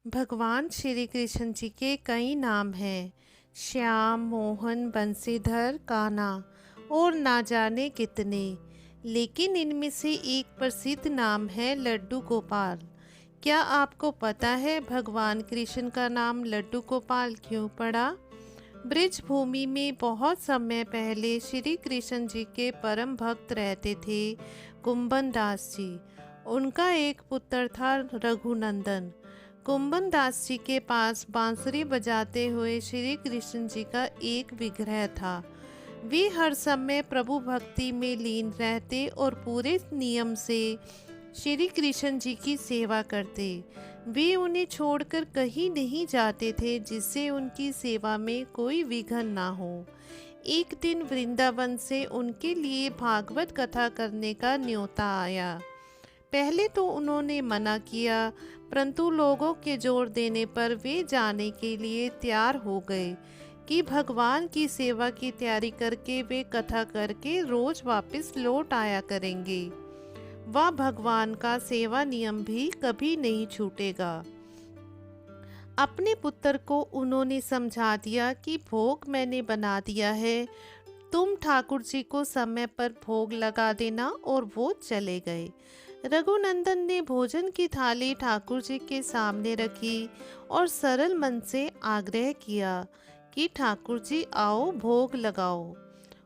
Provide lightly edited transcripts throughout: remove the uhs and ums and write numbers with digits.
भगवान श्री कृष्ण जी के कई नाम हैं। श्याम, मोहन, बंसीधर, कान्हा और ना जाने कितने। लेकिन इनमें से एक प्रसिद्ध नाम है लड्डू गोपाल। क्या आपको पता है भगवान कृष्ण का नाम लड्डू गोपाल क्यों पड़ा? ब्रिज भूमि में बहुत समय पहले श्री कृष्ण जी के परम भक्त रहते थे कुंभन दास जी। उनका एक पुत्र था रघुनंदन। कुंभन दास जी के पास बांसुरी बजाते हुए श्री कृष्ण जी का एक विग्रह था। वे हर समय प्रभु भक्ति में लीन रहते और पूरे नियम से श्री कृष्ण जी की सेवा करते। वे उन्हें छोड़कर कहीं नहीं जाते थे जिससे उनकी सेवा में कोई विघ्न ना हो। एक दिन वृंदावन से उनके लिए भागवत कथा करने का न्योता आया। पहले तो उन्होंने मना किया, परंतु लोगों के जोर देने पर वे जाने के लिए तैयार हो गए कि भगवान की सेवा की तैयारी करके वे कथा करके रोज वापस लौट आया करेंगे। वह भगवान का सेवा नियम भी कभी नहीं छूटेगा। अपने पुत्र को उन्होंने समझा दिया कि भोग मैंने बना दिया है, तुम ठाकुर जी को समय पर भोग लगा देना, और वो चले गए। रघुनंदन ने भोजन की थाली ठाकुर जी के सामने रखी और सरल मन से आग्रह किया कि ठाकुर जी आओ भोग लगाओ।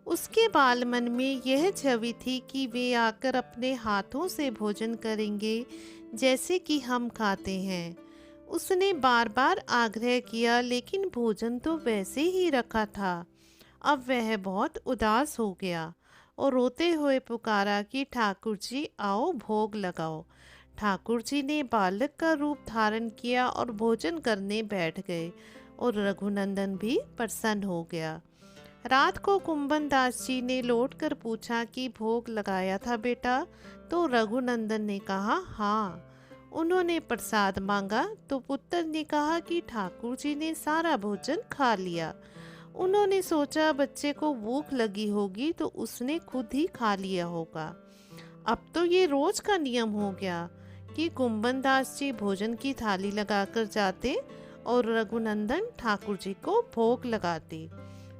उसके बाल मन में यह छवि थी कि वे आकर अपने हाथों से भोजन करेंगे जैसे कि हम खाते हैं। उसने बार बार आग्रह किया, लेकिन भोजन तो वैसे ही रखा था। अब वह बहुत उदास हो गया और रोते हुए पुकारा कि ठाकुर जी आओ भोग लगाओ। ठाकुर जी ने बालक का रूप धारण किया और भोजन करने बैठ गए, और रघुनंदन भी प्रसन्न हो गया। रात को कुंभन दास जी ने लौटकर पूछा कि भोग लगाया था बेटा? तो रघुनंदन ने कहा हाँ। उन्होंने प्रसाद मांगा तो पुत्र ने कहा कि ठाकुर जी ने सारा भोजन खा लिया। उन्होंने सोचा बच्चे को भूख लगी होगी तो उसने खुद ही खा लिया होगा। अब तो ये रोज का नियम हो गया कि कुंभन दास जी भोजन की थाली लगाकर जाते और रघुनंदन ठाकुर जी को भोग लगाते।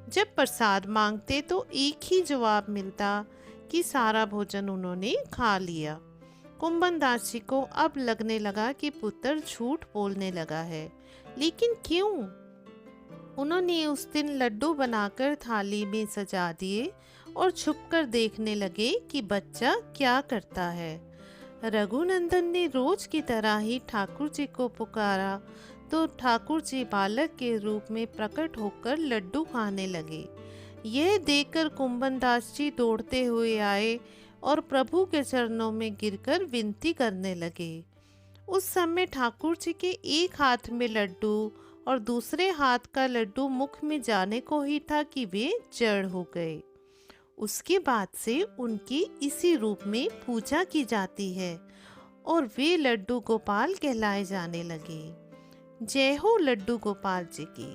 जब प्रसाद मांगते तो एक ही जवाब मिलता कि सारा भोजन उन्होंने खा लिया। कुंभन दास जी को अब लगने लगा कि पुत्र झूठ बोलने लगा है, लेकिन क्यों? उन्होंने उस दिन लड्डू बनाकर थाली में सजा दिए और छुपकर देखने लगे कि बच्चा क्या करता है। रघुनंदन ने रोज की तरह ही ठाकुर जी को पुकारा तो ठाकुर जी बालक के रूप में प्रकट होकर लड्डू खाने लगे। यह देखकर कुंभन दास जी दौड़ते हुए आए और प्रभु के चरणों में गिरकर विनती करने लगे। उस समय ठाकुर जी के एक हाथ में लड्डू और दूसरे हाथ का लड्डू मुख में जाने को ही था कि वे जड़ हो गए। उसके बाद से उनकी इसी रूप में पूजा की जाती है और वे लड्डू गोपाल कहलाए जाने लगे। जय हो लड्डू गोपाल जी की।